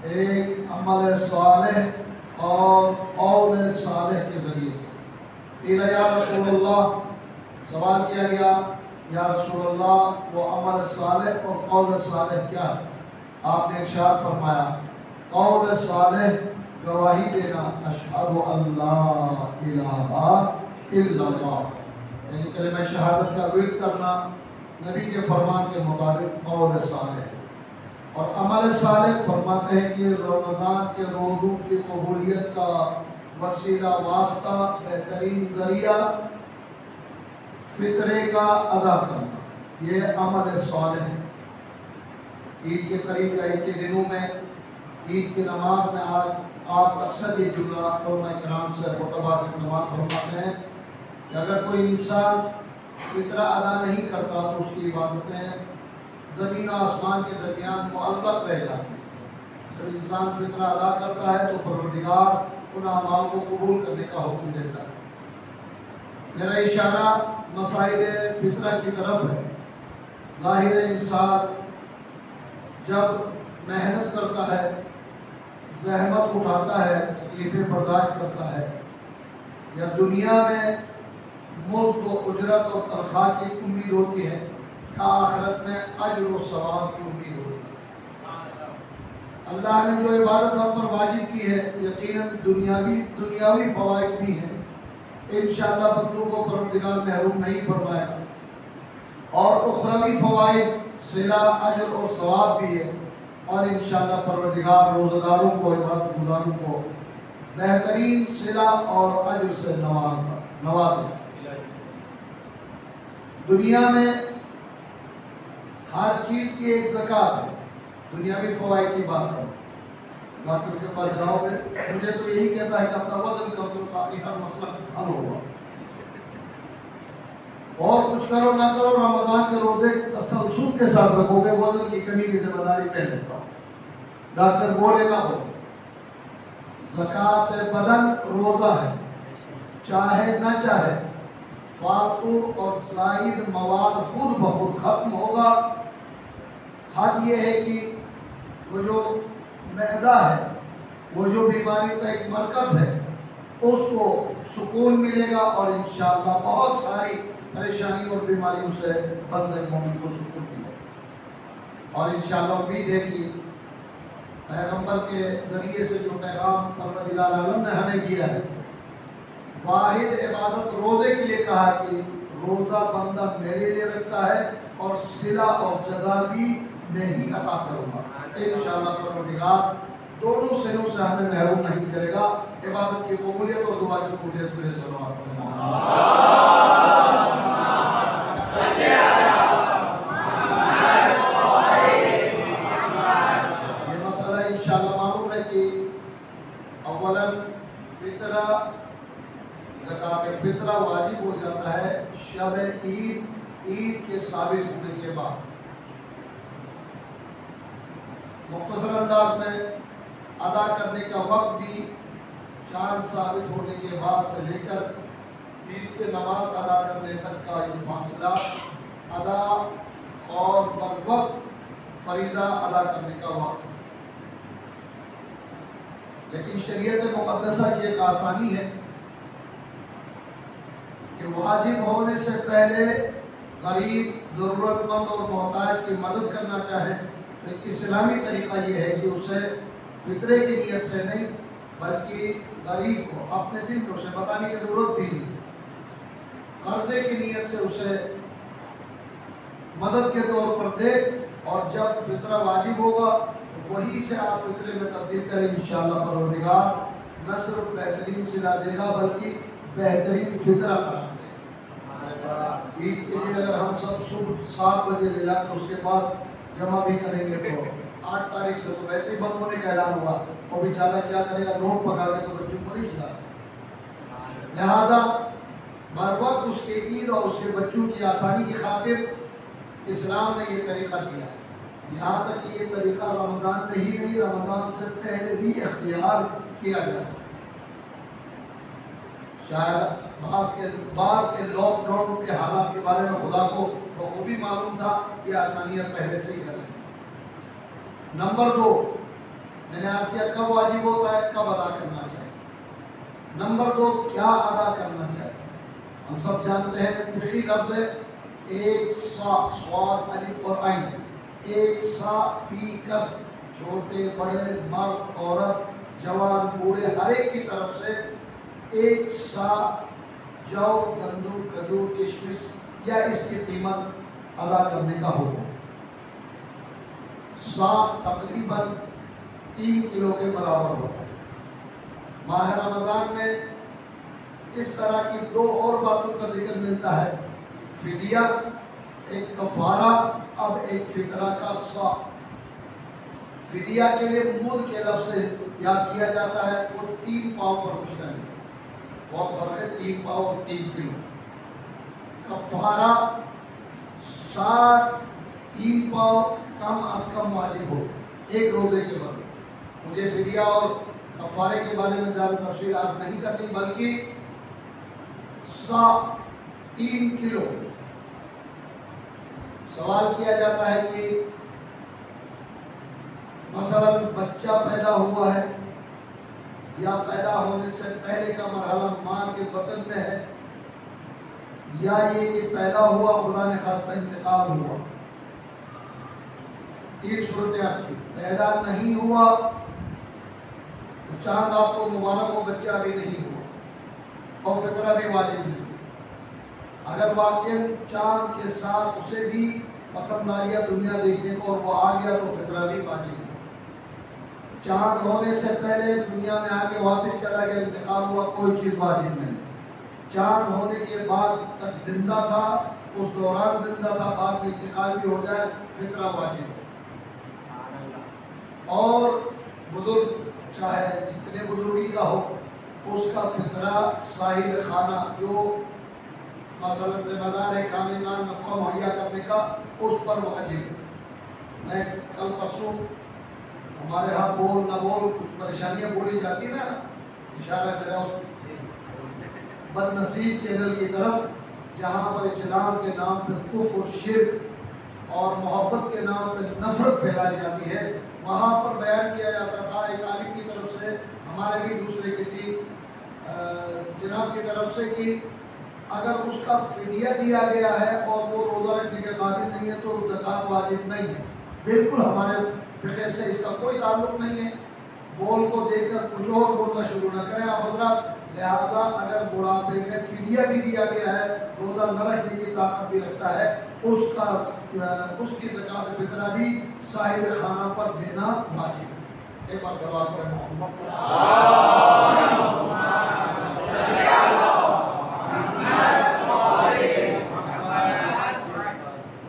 ایک عمل صالح اور قول صالح کے ذریعے سے۔ قیل یا رسول اللہ، سوال کیا گیا یا رسول اللہ وہ عمل صالح اور قول صالح کیا ہے؟ آپ نے ارشاد فرمایا قول صالح گواہی دینا اشہد ان لا الہ الا اللہ، یعنی کلمہ شہادت کا ورد کرنا نبی کے فرمان کے مطابق قول صالح ہے۔ اور عمل صالح فرماتے ہیں کہ رمضان کے روزوں کی قبولیت کا وسیلہ، واسطہ، بہترین ذریعہ فطرے کا ادا کرنا، یہ عمل صالح ہے۔ عید کے قریب یا عید کے دنوں میں، عید کی نماز میں آج آپ اکثر یہ جملہ علماء کرام سے خطبہ سے سماعت فرماتے ہیں کہ اگر کوئی انسان فطرہ ادا نہیں کرتا تو اس کی عبادتیں زمین و آسمان کے درمیان معلق رہ جاتی ہیں۔ جب انسان فطرہ ادا کرتا ہے تو پروردگار ان اعمال کو قبول کرنے کا حکم دیتا ہے۔ میرا اشارہ مسائل فطرہ کی طرف ہے۔ ظاہر انسان جب محنت کرتا ہے، زحمت اٹھاتا ہے، تکلیفیں برداشت کرتا ہے، یا دنیا میں مزد و اجرت اور تنخواہ کی امید ہوتی ہے، یا آخرت میں اجر و ثواب کی امید ہوتی ہے۔ اللہ نے جو عبادت ہم پر واجب کی ہے یقیناً دنیاوی فوائد بھی ہیں، انشاءاللہ بندوں کو پروردگار محروم نہیں فرمائے گا، اور اخروی فوائد صلہ، اجر اور ثواب بھی ہے، اور انشاءاللہ پروردگار روزہ داروں کو، عبادت گزاروں کو بہترین صلہ اور اجر سے نوازے۔ دنیا میں ہر چیز کی ایک زکوٰۃ ہے۔ دنیاوی فوائد کی بات کرو، ڈاکٹر کے پاس جاؤ گے، مجھے تو یہی کہتا ہے کہ اپنا وزن کم کرو تاکہ ہر مسئلہ حل ہوگا۔ اور کچھ کرو نہ کرو، رمضان کے روزے تسلسل کے ساتھ رکھو گے، وزن کی کمی کی ذمہ داری میں لیتا ہوں، ڈاکٹر بولے نہ ہو۔ زکوٰۃ بدن روزہ ہے، چاہے نہ چاہے فالتو اور زائد مواد خود بخود ختم ہوگا۔ حد یہ ہے کہ وہ جو معدہ ہے، وہ جو بیماری کا ایک مرکز ہے، اس کو سکون ملے گا، اور انشاءاللہ بہت ساری پریشانی اور بیماریوں سے بندے مومن کو سکون ملے گا۔ اور انشاءاللہ امید ہے کہ پیغمبر کے ذریعے سے جو پیغام پروردگار عالم نے ہمیں دیا ہے، واحد عبادت روزے کے لیے کہا کہ روزہ بندہ میرے لیے رکھتا ہے اور صلہ اور جزا بھی میں ہی عطا کروں گا۔ انشاءاللہ پروردگار دونوں سنوں سے ہمیں محروم نہیں کرے گا۔ عبادت کی قبولیت اور دعا کی قبولیت کے لیے صلوات یہ مسئلہ انشاءاللہ معلوم ہے کہ اولاً فطرہ، زکوٰۃ فطرہ واجب ہو جاتا ہے شب عید کے ثابت ہونے کے بعد۔ مختصر انداز میں ادا کرنے کا وقت بھی چاند ثابت ہونے کے بعد سے لے کر عید کے نماز ادا کرنے تک کا یہ فاصلہ ادا اور بروقت فریضہ ادا کرنے کا وقت۔ لیکن شریعت مقدسہ کی ایک آسانی ہے کہ واجب ہونے سے پہلے غریب، ضرورت مند اور محتاج کی مدد کرنا چاہیں تو اسلامی طریقہ یہ ہے کہ اسے فطرے کی نیت سے نہیں بلکہ غریب کو اپنے دل کو اسے بتانے کی ضرورت بھی نہیں، قرضے کی نیت سے اسے مدد کے طور پر دے، اور جب فطرہ واجب ہوگا تو وہی سے آپ فطرے میں تبدیل کریں۔ انشاءاللہ پروردگار نہ صرف بہترین صلہ دے گا بلکہ بہترین فطرہ قرار دے گا۔ عید کے دن اگر ہم سب صبح 7 بجے لے جا کر اس کے پاس جمع بھی کریں گے تو 8 تاریخ سے تو ویسے ہی بند ہونے کا اعلان ہوا، اور بیچارہ کیا کرے گا، نوٹ پکا کے تو بچوں کو نہیں کھلا سکتا۔ لہٰذا بر وقت اس کے عید اور اس کے بچوں کی آسانی کی خاطر اسلام نے یہ طریقہ دیا ہے۔ یہاں تک کہ یہ طریقہ رمضان میں ہی نہیں، رمضان سے پہلے بھی اختیار کیا جا سکتا ہے۔ شاید بعض کے لاک ڈاؤن کے حالات کے بارے میں خدا کو بخوبی معلوم تھا، یہ آسانیاں پہلے سے ہی کر رہی تھی۔ نمبر 2، میں نے عرض کیا کب واجب ہوتا ہے، کب ادا کرنا چاہیے۔ نمبر 2، کیا ادا کرنا چاہیے۔ ہم سب جانتے ہیں فقہی لفظ ہے ایک سا، صاد الف اور عین، ایک سا فی کس، چھوٹے بڑے مرد عورت جوان بوڑھے ہر ایک کی طرف سے ایک سا جو گندم کھجور کشمش یا اس کی قیمت ادا کرنے کا حکم۔ سا تقریباً 3 کلو کے برابر ہوتا ہے۔ ماہ رمضان میں اس طرح کی 2 اور باتوں کا ذکر ملتا ہے، فدیہ ایک کفارہ، اب ایک فطرہ کا سا۔ فدیہ کے لیے مد کے لفظ سے یاد کیا جاتا ہے، وہ 3 پاؤ پر مشتمل ہے، بہت فرق ہے 3 پاؤ اور 3 کلو۔ کفارہ 3 پاؤ کم از کم واجب ہو ایک روزے کے بدلے۔ مجھے فدیہ اور کفارے کے بارے میں زیادہ تفصیل عرض نہیں کرنی، بلکہ 3 کلو۔ سوال کیا جاتا ہے کہ مثلا بچہ پیدا ہوا ہے یا پیدا ہونے سے پہلے کا مرحلہ ماں کے بطن میں ہے، یا یہ کہ پیدا ہوا خدا نے خواستہ انتقال ہوا۔ 3 صورتیں آج کی، پیدا نہیں ہوا تو چاند آپ کو مبارک ہو، بچہ بھی نہیں ہوا اور فطرہ بھی واجب نہیں۔ اگر واقعاً چاند کے ساتھ اسے بھی پسند آ گیا دنیا دیکھنے کو اور وہ آ گیا تو فطرہ بھی واجب ہے۔ چاند ہونے سے پہلے دنیا میں آ کے واپس چلا گیا، انتقال ہوا، کوئی چیز واجب نہیں۔ چاند ہونے کے بعد تک زندہ تھا، اس دوران زندہ تھا، بعد میں انتقال بھی ہو جائے، فطرہ واجب ہے۔ اور بزرگ چاہے جتنے بزرگی کا ہو، اس کا فطرہ صاحب خانہ جو مثلا ذمہ دار ہے کھانے نان نفع مہیا کرنے کا، اس پر واجب ہے۔ میں کل پرسوں ہمارے ہاں بول نہ بول کچھ پریشانیاں بولی جاتی نا، اشارہ میرا بد نصیب چینل کی طرف، جہاں پر اسلام کے نام پہ کفر، شرک اور محبت کے نام پہ نفرت پھیلائی جاتی ہے، وہاں پر بیان کیا جاتا تھا ایک عالم کی طرف سے ہمارے لیے، دوسرے کسی جناب کی طرف سے، کہ اگر اس کا فدیہ دیا گیا ہے اور وہ روزہ رکھنے کے قابل نہیں ہے تو زکوٰۃ واجب نہیں ہے۔ بالکل ہمارے فقہ سے اس کا کوئی تعلق نہیں ہے۔ بول کو دیکھ کر کچھ اور بولنا شروع نہ کریں آپ حضرات۔ لہذا اگر بڑھاپے میں فدیہ بھی دیا گیا ہے، روزہ نہ رکھنے کی طاقت بھی رکھتا ہے، اس کی زکوٰۃ فطرہ بھی صاحب خانہ پر دینا واجب ہے۔ ایک بار سوال کریں محمد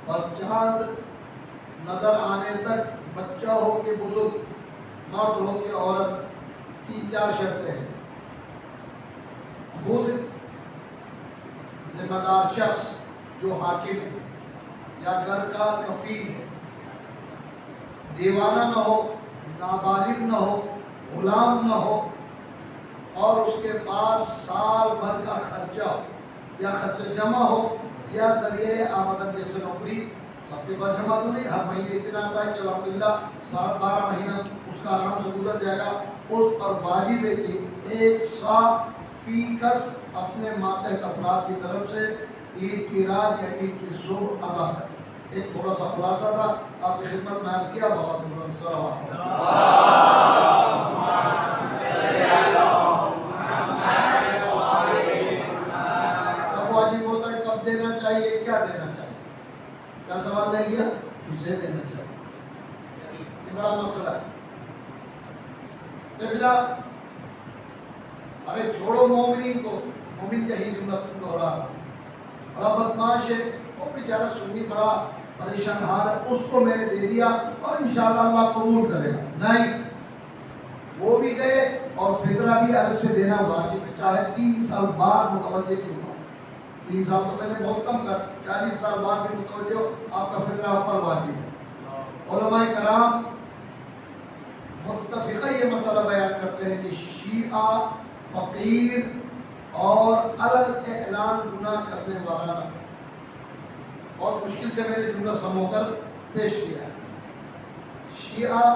بس چاند نظر آنے تک بچہ ہو کہ بزرگ، مرد ہو کہ عورت، 3-4 شرطیں ہیں۔ خود ذمہ دار شخص جو حاکم ہے یا گھر کا کفیل ہے، دیوانہ نہ ہو، نابالغ نہ ہو، غلام نہ ہو، اور اس کے پاس سال بھر کا خرچہ ہو یا خرچہ جمع ہو یا ذریعہ آمدن جیسے نوکری۔ سب کے پاس جمع تو نہیں، ہر مہینے اتنا آتا ہے کہ الحمدللہ 12 مہینہ اس کا آرام سے گزر جائے گا، اس پر واجب ہے کہ 1 سا فی کس اپنے ماتحت افراد کی طرف سے عید کی رات یا عید کی صبح ادا کرے۔ ایک تھوڑا سا خلاصہ تھا آپ کی خدمت میں عرض کیا، بابا سے بلند صلوات۔ کب واجب ہوتا ہے، کب دینا چاہیے، کیا دینا چاہیے؟ کیا سوال رہ گیا؟ اسے دینا چاہیے، یہ بڑا مسئلہ ہے۔ بلا ارے چھوڑو مومنین کو، مومن کا ہی جملہ دوہرا، بڑا بدماش ہے وہ بیچارہ سنی، بڑا پریشان حال ہے، اس کو میں نے دے دیا اور انشاءاللہ اللہ قبول کرے گا۔ نہیں، وہ بھی گئے اور فطرہ بھی الگ سے دینا واجب ہے، چاہے 3 سال بعد متوجہ کیوں ہو۔ 3 سال تو میں نے بہت کم کر، 40 سال بعد بھی متوجہ ہو، آپ کا فطرہ آپ پر واجب ہے۔ علماء کرام متفقہ یہ مسئلہ بیان کرتے ہیں کہ شیعہ فقیر اور علل اعلان گناہ کرنے والا نہ، بہت مشکل سے میں نے جملہ سمو کر پیش کیا ہے۔ شیعہ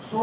100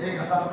1000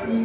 3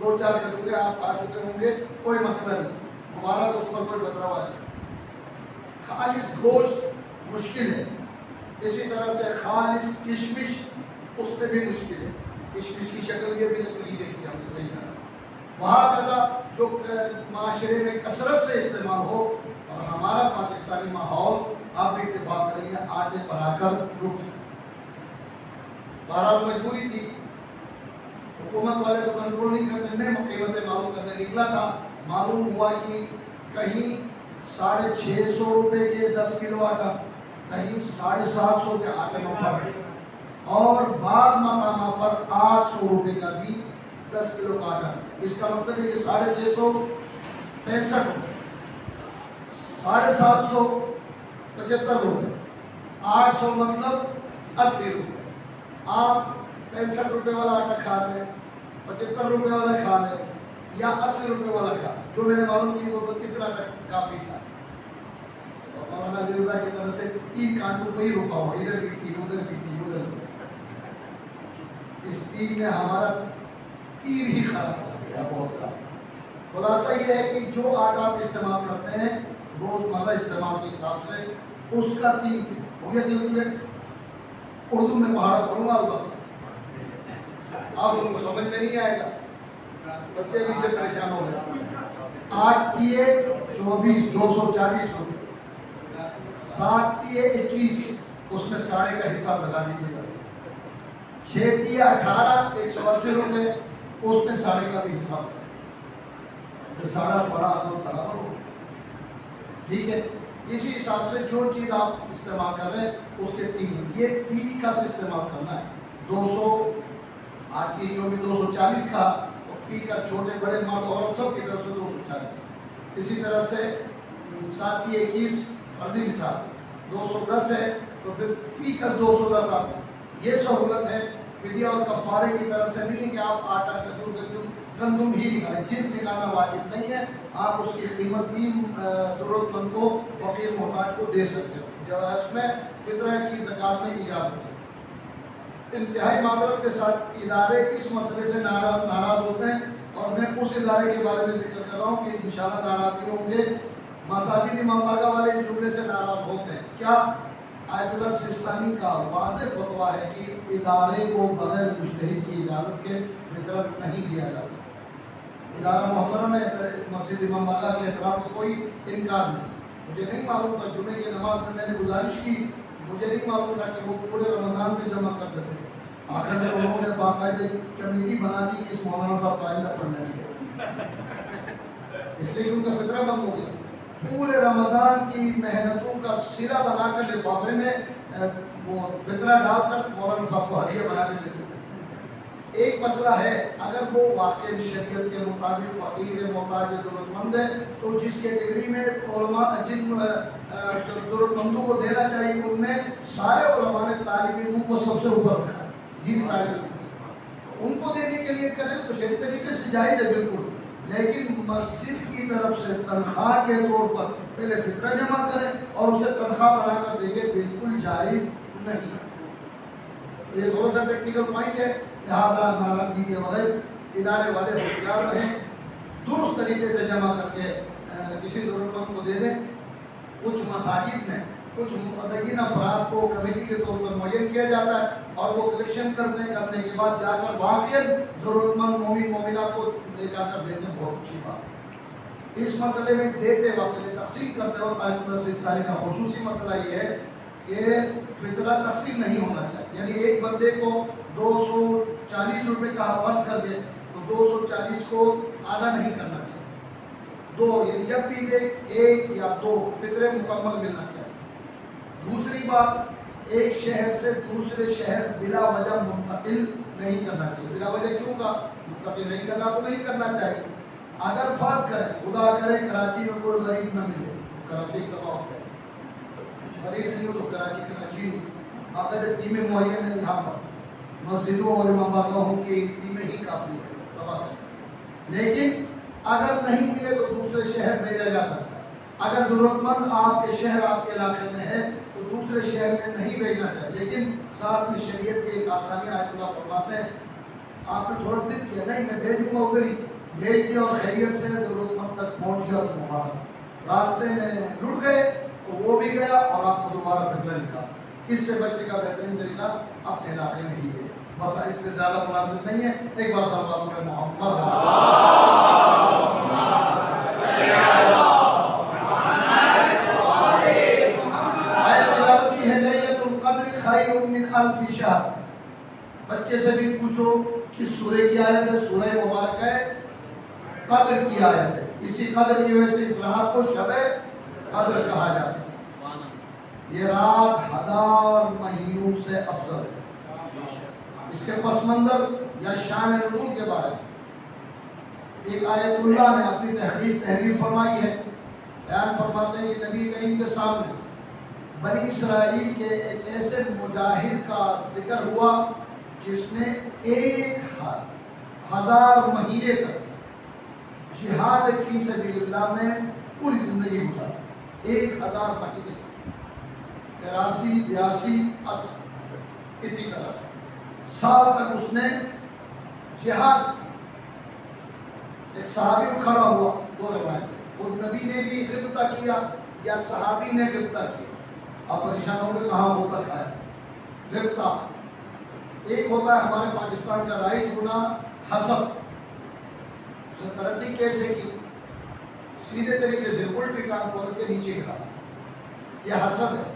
2-4 کھجوریں آپ کھا چکے ہوں گے, کوئی مسئلہ نہیں, مبارک, اس پر کوئی بدلاؤ آ جائے. خالص گوشت مشکل ہے. اسی طرح سے خالص کشمش اس سے بھی مشکل ہے. کشمش کی شکل یہ بھی نہیں دیکھی ہم نے صحیح طرح. وہاں کا جو معاشرے میں کثرت سے استعمال ہو, اور ہمارا پاکستانی ماحول آپ بھی اتفاق کریں گے آٹے پر آ کر رک گیا. بہرحال مجبوری تھی, حکومت والے تو کنٹرول نہیں کرتے. میں قیمتیں معلوم کرنے نکلا تھا, معلوم ہوا کہ کہیں 650 روپے کے 10 کلو آٹا, کہیں 750 کے آٹے میں فرق, اور بعض مقامات پر 800 روپے کا بھی 10 کلو کا آٹا. اس کا مطلب ہے کہ 650 65 روپے, 750 75 روپے, 800 مطلب 80 روپے. آپ 65 روپے والا آٹا کھا لیں, 75 روپے والا کھا لیں, یا 80 روپے والا کھا لیں, جو میں نے معلوم کی وہ کتنا تک کافی تھا. مولانا علی رضا کی طرف سے 3 کانٹوں پہ ہی رکا ہوا, ادھر بھی تھی, ادھر بھی تھی, ادھر بھی. اس 3 نے ہمارا 3 ہی خراب کر دیا, بہت کا. خلاصہ یہ ہے کہ جو آٹا آپ استعمال کرتے ہیں روزمرہ استعمال کے حساب سے, اس کا 3 ہو گیا کیلکولیٹ. اردو میں پہاڑا پڑھوں گا البتہ, آپ ان کو سمجھ میں نہیں آئے گا, بچے بھی سے پریشان ہو گئے. 8 تیے 24 240 روپے, 7 تیے 21, اس میں ساڑھے کا حساب لگا دیجیے گا. 6 تیے 18 180 روپے, اس میں ساڑھے کا بھی حساب لگا. ساڑھا بڑا برابر ہو, ٹھیک ہے. اسی حساب سے جو چیز آپ استعمال کر رہے ہیں اس کے 3, یہ فی کا سے استعمال کرنا ہے. 200 آپ کی جو بھی 240 کا, اور فی کا چھوٹے بڑے مرد عورت سب کی طرف سے 240. اسی طرح سے 7 تیے 21 فرضی مثال 210 ہے, تو پھر فی کا 210 آپ. یہ سہولت ہے فدیہ اور کفارے کی طرف سے نہیں ہے کہ آپ آٹا کھجور گندم ہی نکالیں. جنس نکالنا واجب نہیں ہے, آپ اس کی قیمت بھی ضرورت مند کو, فقیر محتاج کو دے سکتے ہو, جب اس میں فطرہ کی زکات میں اجازت ہے. انتہائی معذرت کے ساتھ ادارے اس مسئلے سے ناراض ہوتے ہیں, اور میں اس ادارے کے بارے میں ذکر کر رہا ہوں کہ انشاءاللہ ناراض ہوں گے. مساجد امام بارگاہ والے اس جملے سے ناراض ہوتے ہیں. کیا؟ آیت اللہ سیستانی کا واضح فتویٰ ہے کہ ادارے کو بغیر مجتہد کی اجازت کے فطرہ نہیں دیا جا سکتا. ادارہ محترم ہے, مسجد امام بارگاہ کے احترام کو کوئی انکار نہیں. مجھے نہیں معلوم تھا, جمعے کی نماز میں نے گزارش کی, مجھے نہیں معلوم تھا کہ وہ پورے رمضان میں جمع کرتے تھے. آخر میں انہوں نے باقاعدہ کمیٹی بنا دی کہ اس مولانا صاحب کا آئندہ پڑھنے نہیں گئے, اس لیے کہ ان کا فطرہ بند ہو گیا. پورے رمضان کی محنتوں کا سرا بنا کر لفافے میں وہ فطرہ ڈال کر مولانا صاحب کو ہدیہ بنا کے دیتے. ایک مسئلہ ہے, اگر وہ واقع شریعت کے مطابق فقیر محتاج ضرورت مند ہے, تو جس کیٹیگری میں علماء جن ضرورت مندوں کو دینا چاہیے ان میں سارے علماء نے طالب علموں کو سب سے اوپر رکھا ہے. دینی طالب علم ان کو دینے کے لیے کریں تو شریعت طریقے سے جائز ہے بالکل, لیکن مسجد کی طرف سے تنخواہ کے طور پر پہلے فطرہ جمع کریں اور اسے تنخواہ بنا کر دیں گے, بالکل جائز نہیں. یہ تھوڑا سا ٹیکنیکل پوائنٹ ہے, لہٰذا ناراضگی کے بغیر ادارے والے ہوشیار رہیں, درست طریقے سے جمع کر کے کسی ضرورت مند کو دے دیں. کچھ مساجد میں کچھ متدین افراد کو کمیٹی کے طور پر معین کیا جاتا ہے, اور وہ کلیکشن کرنے کے بعد جا کر واقعی ضرورت مند مومن مومنات کو لے جا کر دیتے ہیں. بہت اچھی بات. اس مسئلے میں دیتے وقت تقسیم کرتے وقت آیت اللہ سیستانی کا خصوصی مسئلہ یہ ہے کہ فطرہ تقسیم نہیں ہونا چاہیے. یعنی ایک بندے کو 240 روپے کا فرض کر دے تو 240 کو آدھا نہیں کرنا چاہیے. 2 یعنی جب بھی دے 1 یا 2 فطرے مکمل ملنا چاہیے. دوسری بات, ایک شہر سے دوسرے شہر بلا وجہ منتقل نہیں کرنا چاہیے. بلا وجہ کیوں کا منتقل نہیں کرنا, تو نہیں کرنا چاہیے. اگر فرض کریں خدا کرے کراچی میں کوئی غریب نہ ملے, کراچی تباہ ہوتا ہے, غریب نہیں ہو تو کراچی نہیں, باقاعدہ ٹیمیں معین ہیں یہاں پر, مسجدوں اور امام بارگاہوں کی ٹیمیں ہی کافی ہے تباہ کریں. لیکن اگر نہیں ملے تو دوسرے شہر بھیجا جا سکتا ہے. اگر ضرورت مند آپ کے شہر آپ کے علاقے میں ہے تو دوسرے شہر میں نہیں بھیجنا چاہیے. لیکن ساتھ میں شریعت کی ایک آسانی آیت اللہ فرماتے ہیں آپ نے تھوڑا ضد کیا، نہیں میں بھیجوں گا ادھر ہی، بھیج دیا اور خیریت سے ضرورت مند تک پہنچ گیا تو مبارک۔ راستے میں لٹ گئے تو وہ بھی گیا اور آپ کو دوبارہ فطرہ نکالا۔ اس سے بچنے کا بہترین طریقہ اپنے علاقے میں ہی ہے، بس اس سے زیادہ مناسب نہیں ہے۔ ایک بار صلی اللہ علیہ محمد آیت تلاوت کی ہے لیلۃ القدر خیر من الف شہر۔ بچے سے بھی پوچھو کس سورہ کی آیت ہے، سورہ مبارک ہے قدر کی آیت ہے، اسی قدر کی وجہ سے اس رات کو شب قدر کہا جاتا ہے۔ یہ رات 1000 مہینوں سے افضل ہے۔ اس کے پس منظر یا شان نزول کے بارے میں ایک آیت اللہ نے اپنی تحریر فرمائی ہے، بیان فرماتے ہیں کہ نبی کریم کے سامنے بنی اسرائیل کے ایک ایسے مجاہد کا ذکر ہوا جس نے 1000 مہینے تک جہاد فی سبیل اللہ میں پوری زندگی گزاری۔ 1000 مہینے 83 82 80 اسی طرح سے سال تک اس نے جہاد۔ ایک صحابی کھڑا ہوا، دو روایت، خود نبی نے بھی غبطہ کیا یا صحابی نے غبطہ کیا، آپ پریشان ہوں گے کہاں ہوتا کیا ہے غبطہ۔ ایک ہوتا ہے ہمارے پاکستان کا رائج گناہ حسد، اس نے ترقی کیسے کی، سیدھے طریقے سے الٹی ٹانگ پکڑ کے نیچے گرا، یہ حسد ہے۔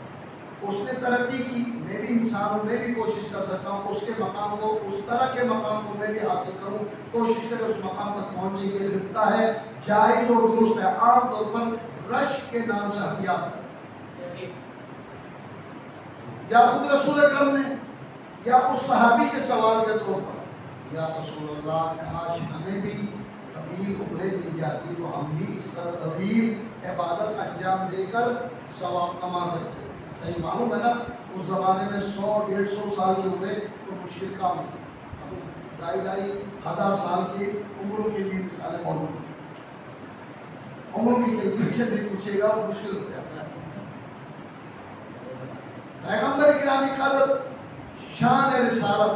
اس نے ترقی کی، میں بھی انسان ہوں، میں بھی کوشش کر سکتا ہوں اس کے مقام کو، اس طرح کے مقام کو میں بھی حاصل کروں، کوشش کرے اس مقام تک پہنچے۔ یہ غبطہ ہے، جائز اور درست ہے، عام طور پر رشک کے نام سے ہم یاد کرتے ہیں، یا خود رسول اکرم نے یا اس صحابی کے سوال کے طور پر، یا رسول اللہ کاش ہمیں بھی طویل عمریں مل جاتی تو ہم بھی اس طرح طویل عبادت انجام دے کر ثواب کما سکتے۔ اچھا یہ معلوم ہے نا اس زمانے میں 100-150 سال کی عمریں تو مشکل کام ہے، اب 2,500 سال کی عمروں کی بھی مثالیں موجود ہیں۔ عمروں کی کیلکولیشن بھی پوچھے گا وہ مشکل ہو جاتا ہے۔ پیغمبر گرامی قدر شان رسالت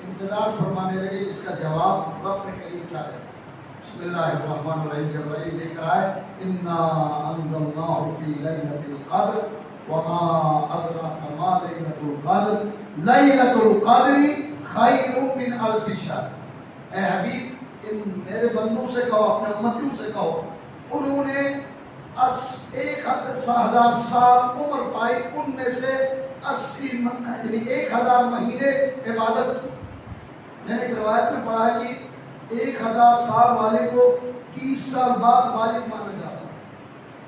انتظار فرمانے لگے اس کا جواب رب کریم کیا ہے۔ بسم اللہ الرحمن الرحیم، جبرائیل لے کر آئے، انا انزلناہ فی لیلۃ القدر وما ادراک ما لیلۃ القدر لیلۃ القدر خیر من الف شہر۔ اے حبیب ان میرے بندوں سے کہو، اپنے امتیوں سے کہو، انہوں نے 1000 سال عمر پائی، ان میں سے 80 یعنی 1000 مہینے عبادت کی۔ میں نے ایک روایت میں پڑھا ہے کہ 1000 سال والے کو 30 سال بعد بالغ مانا جاتا ہے۔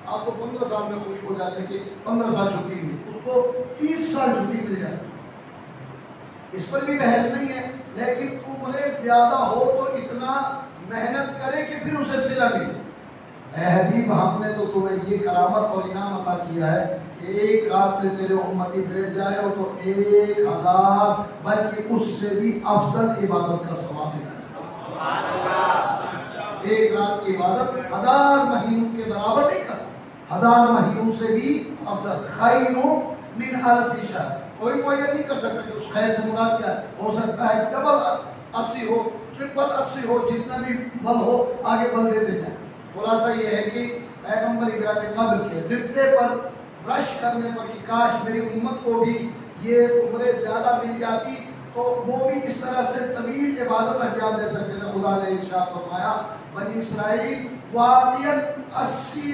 آپ کو 15 سال میں خوش ہو جاتے ہیں کہ 15 سال چھٹی ملی، اس کو 30 سال چھٹی مل جاتی ہے۔ اس پر بھی بحث نہیں ہے، لیکن عمریں زیادہ ہو تو اتنا محنت کرے کہ پھر اسے صلہ ملے۔ اے حبیب ہم نے تو تمہیں یہ کرامت اور انعام عطا کیا ہے کہ ایک رات میں تیرے امتی بیٹھ جائے ہو تو 1000 بلکہ اس سے بھی افضل عبادت کا ثواب ملتا ہے۔ ایک رات کی عبادت 1000 مہینوں کے برابر نہیں کرتا، 1000 مہینوں سے بھی افضل، خیر من الف شہر۔ کوئی معین نہیں کر سکتا کہ اس خیر سے مراد کیا ہے، ہو سکتا ہے ڈبل 80 ہو، ٹرپل 80 ہو، جتنا بھی بل ہو آگے بل دیتے جائیں۔ خلاصہ یہ ہے کہ پیغمبر گرامی قدر کے غبطے پر رش کرنے پر کہ کاش میری امت کو بھی یہ عمریں زیادہ مل جاتی تو وہ بھی اس طرح سے طویل عبادت انجام دے سکتے تھے۔ خدا نے ارشاد فرمایا بنی اسرائیل واقعاً 80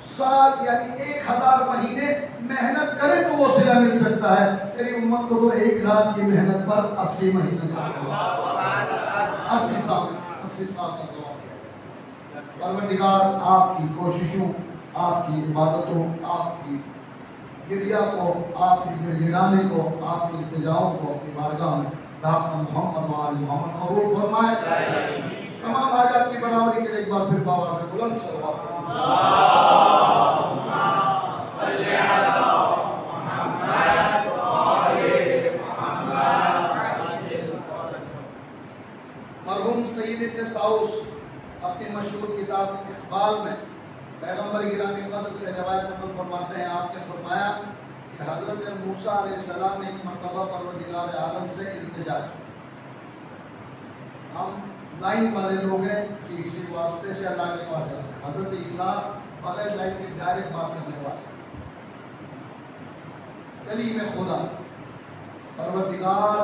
سال یعنی 1000 مہینے محنت کرے تو وہ صلہ مل سکتا ہے، تیری امت کو تو ایک رات کی محنت پر 80 مہینے کا ثواب، 80 سال کا ثواب۔ پروردگار آپ کی کوششوں، آپ کی عبادتوں، آپ کی گریہ کو، آپ کی گڑگڑانے کو، آپ کی التجاؤں کو اپنی بارگاہ میں بحق محمد و آل محمد قبول فرمائے۔ تمام حاجات کی برابری کے لیے ایک بار پھر بابا سے بلند صلوات مرحوم سید ابن طاؤس اپنی مشہور کتاب اقبال میں پیغمبر گرامی قدر سے روایت نقل فرماتے ہیں، آپ نے فرمایا کہ حضرت موسیٰ علیہ السلام نے ایک مرتبہ پروردگار عالم سے التجا کی، ہم لائن والے لوگ ہیں کہ کسی واسطے سے اللہ کے پاس جاتے ہیں. حضرت عیسیٰ بغیر لائن کے ڈائریکٹ بات کرنے والے. کلیم خدا، پروردگار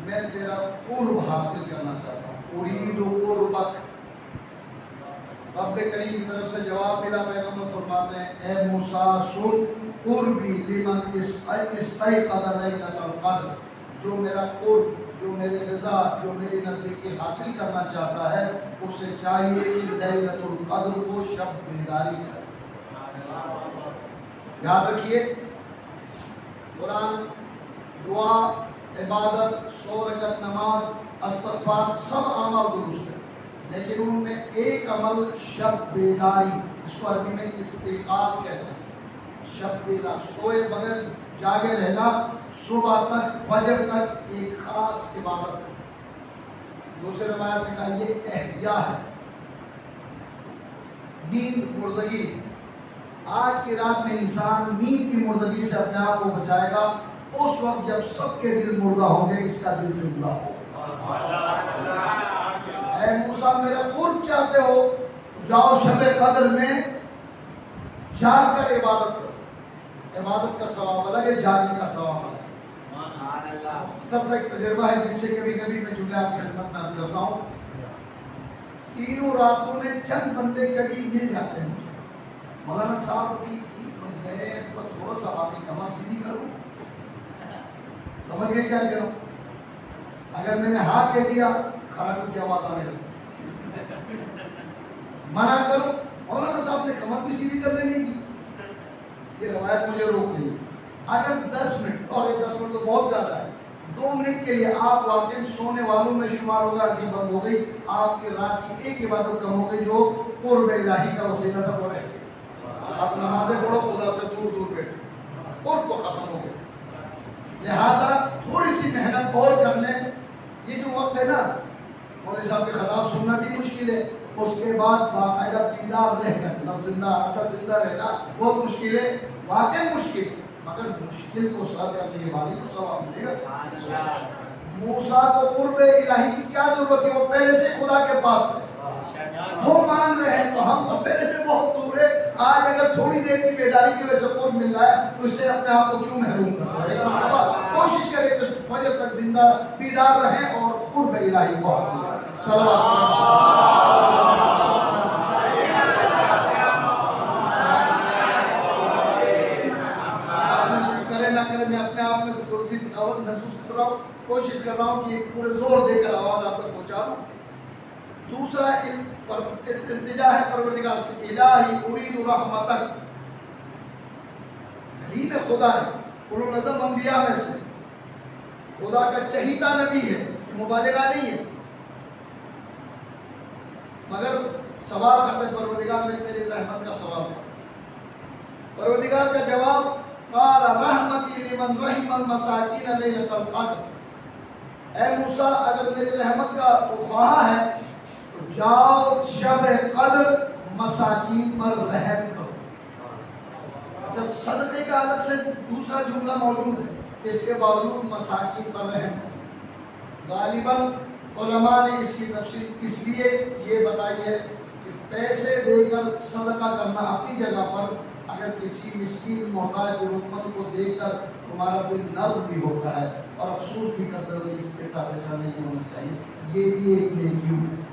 میں تیرا قرب حاصل کرنا چاہتا ہوں. ارید قربک. رب کریم کی طرف سے جواب ملا. پیغمبر فرماتے ہیں اے موسیٰ سن، قربی لمن استیقظ لیلۃ القدر. جو میرا قرب، جو میری رضا، جو میری نزدیکی حاصل کرنا چاہتا ہے اسے چاہیے کہ لیلۃ القدر کو شب بیداری کرے. یاد رکھیے، قرآن، دعا، عبادت، 100 رکعت نماز، استغفار، سب اعمال درست ہے، لیکن ان میں ایک عمل شب بیداری، اس کو عربی میں استيقاظ کہتے ہیں. شب بیدار، سوئے بغیر جاگے رہنا صبح تک، فجر تک، ایک خاص عبادت ہے. دوسرے روایت میں کہا یہ احیا ہے، نیند مردگی. آج کی رات میں انسان نیند کی مردگی سے اپنے آپ کو بچائے گا اس وقت جب سب کے دل مردہ ہوں گے، اس کا دل زندہ ہوگا. اے موسیٰ میرا قرب چاہتے ہو تو جاؤ شب قدر میں جاگ کر عبادت کرو. عبادت کا ثواب الگ ہے، جاگنے کا ثواب الگ ہے. سب سے ایک تجربہ ہے جس سے کبھی کبھی میں جملے آپ کی خدمت میں عرض کرتا ہوں. تینوں راتوں میں چند بندے کبھی مل جاتے ہیں. مولانا صاحب ابھی 3 بج گئے، تھوڑا سا آپ کی کمر سیدھی کروں. سمجھ گئے کیا کروں؟ اگر میں نے ہاں کہہ دیا کھراٹو کی آواز آنے لگتی. منع کرو، مولانا صاحب نے کمر بھی سیدھی کرنے نہیں کی. یہ روایت مجھے روک رہی ہے. اگر 10 منٹ، اور 10 منٹ تو بہت زیادہ ہے، 2 منٹ کے لیے آپ واقعی سونے والوں میں شمار ہوگا، آنکھیں بند ہو گئی، آپ کی رات کی ایک عبادت کم ہو گئی جو قرب الہی کا وسیلہ تھا وہ رہ گئی. آپ نمازیں پڑھو، خدا سے دور دور بیٹھے، قرب کو ختم ہو گیا. لہذا تھوڑی سی محنت اور کر لیں. یہ جو وقت ہے نا، مولوی صاحب کے خطاب سننا بھی مشکل ہے، اس کے بعد باقاعدہ بیدار رہ کر لفظ زندہ رہنا بہت مشکل ہے. واقعی مشکل، مگر مشکل کو سر کرنے کے بعد ہی تو ثواب ملے گا. موسیٰ کو قرب الہی کی کیا ضرورت ہے؟ وہ پہلے سے خدا کے پاس ہے، وہ مان رہے ہیں، تو ہم تو پہلے سے بہت دور ہے. آج اگر تھوڑی دیر کی بیداری کی وجہ سے قرب مل رہا ہے تو اسے اپنے آپ کو کیوں محروم کرنا ہے؟ کوشش کریں کہ فجر تک زندہ بیدار رہیں اور قرب الہی کو حاصل کریں. صلوات نہ کرے. میں اپنے آپ میں تھوڑی سی تھکاوٹ محسوس کر رہا ہوں، کوشش کر رہا ہوں کہ پورے زور دے کر آواز آپ تک پہنچا دوں. دوسرا التجا ہے پروردگار سے، الہی ارید رحمتک. کریم خدا ہے، اولو العزم انبیاء میں سے، خدا کا چہیتا نبی ہے، یہ مبالغہ نہیں ہے. مگر سوال کرتے ہیں پروردگار میں تیری رحمت کا سوال ہے. پروردگار کا جواب قال رحمتی لمن رحم المساکین لیلۃ القدر. اے موسیٰ اگر میری رحمت کا تو خواہاں ہے تو جاؤ شب قدر مساکین پر رحم کرو. اچھا، صدقے کا الگ سے دوسرا جملہ موجود ہے، اس کے باوجود مساکین پر رحم کرو. غالباً علماء نے اس کی تفسیر اس لیے یہ بتائی ہے کہ پیسے دے کر صدقہ کرنا اپنی جگہ پر، اگر کسی مسکین محتاج ضرورتمند کو دیکھ کر تمہارا دل نرم بھی ہوتا ہے اور افسوس بھی کرتے ہو اس کے ساتھ ایسا نہیں ہونا چاہیے، یہ بھی ایک نیکیوں میں سے.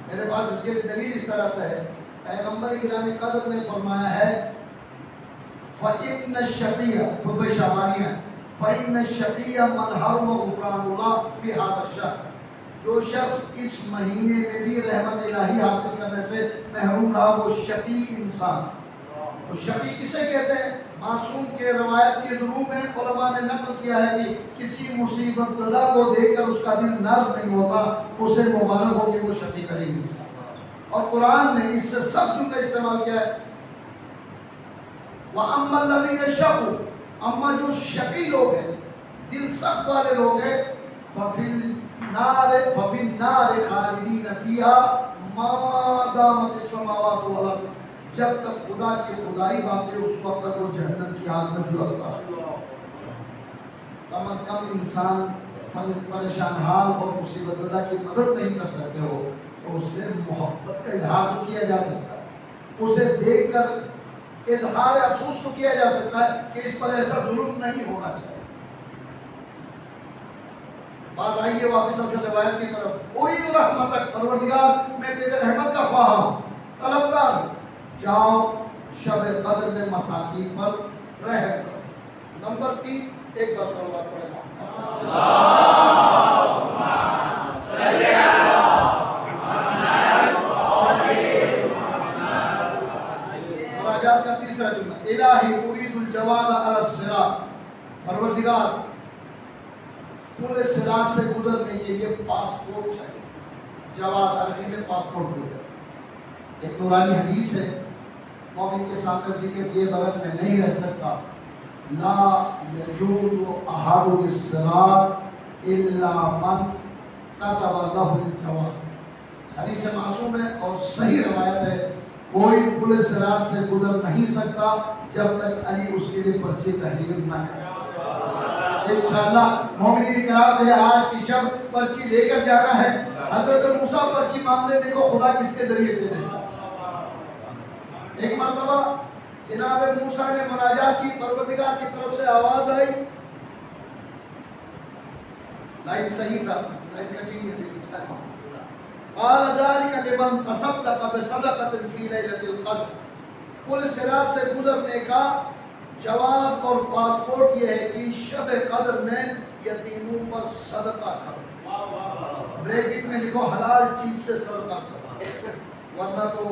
میرے پاس اس کے لیے دلیل اس طرح سے ہے. پیغمبر گرامی قدر نے فرمایا ہے فَإِنَّ الشَّقِيَّ خطبہ شعبانیہ فَإِنَّ الشَّقِيَّ مَنْ حَرَمَ غُفْرَانَ اللَّهِ فِي هَذَا الشَّهْرِ. جو شخص اس مہینے میں بھی رحمت الہی حاصل کرنے سے محروم رہا وہ شقی انسان. وہ شقی کسے کہتے ہیں؟ معصوم کے روایت کے دروع میں علماء نے نقل کیا ہے کہ کسی مصیبت زدہ کو دیکھ کر اس کا دل نرم نہیں ہوتا، اسے مبارک ہو کہ وہ شقی کریم انسان. اور قرآن نے اس سے سب جملہ استعمال کیا ہے. وَأَمَّا الَّذِينَ شَقُوا، اما جو شقی لوگ ہیں، دل سخت والے لوگ ہیں، فَفِي النَّارِ خَالِدِينَ فِيهَا مَا دَامَتِ السَّمَاوَاتُ وَالْأَرْضُ. جب تک خدا کی خدائی باقی اس وقت تک وہ جہنم کی آگ میں جلستا ہے. کم از کم انسان پریشان حال اور مصیبت زدہ کی مدد نہیں کر سکتے ہو تو اس سے محبت کا اظہار تو کیا جا سکتا ہے، اسے دیکھ کر اظہار افسوس تو کیا جا سکتا ہے کہ اس پر ایسا ظلم نہیں ہونا چاہیے۔ بات آئیے واپس اصل روایت کی طرف۔ ارید رحمتک، پروردگار میں تیرے رحمت کا خواہاں ہوں، طلبگار، جاؤ شب قدر میں مساکین پر رحم کرو۔ نمبر 3، ایک بار صلوات پڑھیں۔ مناجات کا تیسرا جملہ، الہی ارید الجواز علی الصراط، پروردگار پل صراط سے گزرنے کے لیے پاسپورٹ چاہیے۔ جواز عربی میں پاسپورٹ ہوتا ہے۔ ایک نورانی حدیث ہے، مومن کے سامنے ذکر کیے بغیر میں نہیں رہ سکتا۔ لا یجوز احد الصراط الا من كتب له الجواز۔ حدیث معصوم ہے اور صحیح روایت ہے، کوئی پل صراط سے گزر نہیں سکتا جب تک علی اس کے لیے پرچے تحریر نہ کرے۔ انشاءاللہ مومنین کرام کے آج کی شب پرچی لے کر جانا ہے۔ حضرت موسیٰ پرچی مانگنے دیکھو خدا کس کے ذریعے سے دیتا۔ ایک مرتبہ جناب موسیٰ نے مناجات کی، پروردگار کی طرف سے آواز آئی، لائن صحیح تھا، لائن کٹی نہیں ہے، قال ذلك لمن تصدق بصدقة في ليلة القدر۔ پل صراط سے گزرنے کا جواز اور پاسپورٹ یہ ہے کہ شب قدر میں یتیموں پر صدقہ کرو۔ بریکٹ میں لکھو حلال چیز سے صدقہ کرو، ورنہ تو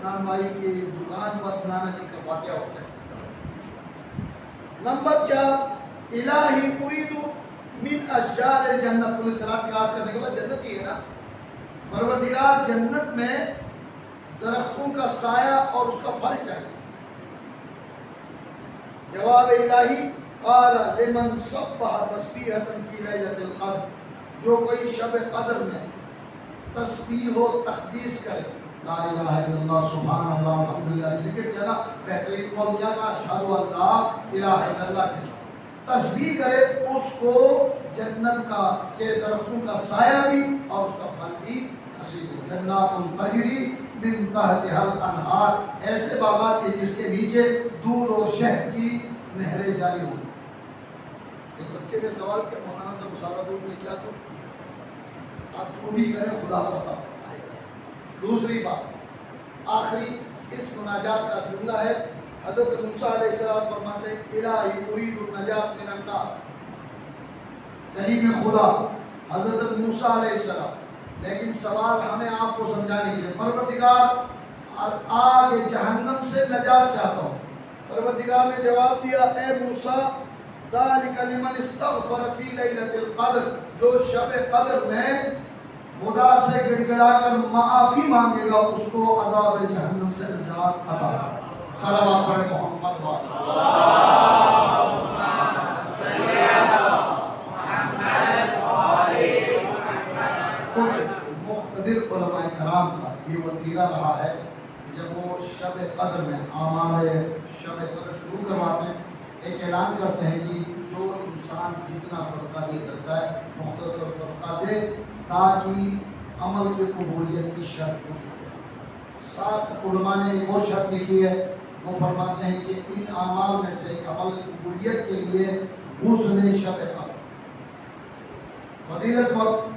نانوائی کی دکان پر نانا جی کا فاتحہ ہوتا ہے۔ نمبر 4، الہی ارید من اشجار الجنت، پل صراط کراس کرنے کے بعد جنت کی ہے نا، پروردگار جنت میں درختوں کا سایہ اور اس کا پھل چاہیے۔ جواب الہی، قال لمن صبح تسبیحۃ فی لیلۃ القدر، جو کوئی شب قدر میں تسبیح و تقدیس کرے، لا الہ الا اللہ سبحان اللہ الحمدللہ، ذکر کیا نا، بہترین قول کیا تھا، اشہد ان لا الہ الا اللہ کے تسبیح کرے، اس کو جنت کا کے درختوں کا سایہ بھی اور اس کا پھل بھی نصیب ہو۔ جنات تجری من تحتها الانہار، ایسے باغات کے جس کے نیچے دودھ اور شہد کی نہریں جاری ہوں۔ ایک بچے نے سوال کیا، مولانا سے مسارہ دودھ میں کیا تو آپ جو بھی کریں خدا کو عطا فرمائے گا۔ دوسری بات، آخری اس مناجات کا جملہ ہے، حضرت موسیٰ علیہ السلام فرماتے ہیں الہی ارید النجات من النار، کلیم خدا حضرت موسیٰ علیہ السلام، لیکن سوال ہمیں آپ کو سمجھانے کے لیے، پروردگار آگ جہنم سے نجات چاہتا ہوں۔ پروردگار نے جواب دیا، اے موسیٰ ذالک لمن استغفر فی لیلۃ القدر، جو شب قدر میں خدا سے گڑ گڑا کر معافی مانگے گا اس کو عذاب جہنم سے نجات عطا۔ صلوات پڑھیں محمد کچھ مقتدر علماء کرام کا یہ وتیرہ رہا ہے کہ جب وہ شب قدر میں اعمال شب قدر شروع کرواتے ہیں، ایک اعلان کرتے ہیں کہ جو انسان جتنا صدقہ دے سکتا ہے مختصر صدقہ دے تاکہ عمل کی قبولیت کی شرط ہو۔ ساتھ علماء نے ایک اور شرط لکھی ہے، وہ فرماتے ہیں کہ ان اعمال میں سے عمل کی قبولیت کے لیے غسل شب قدر، فضیلت وقت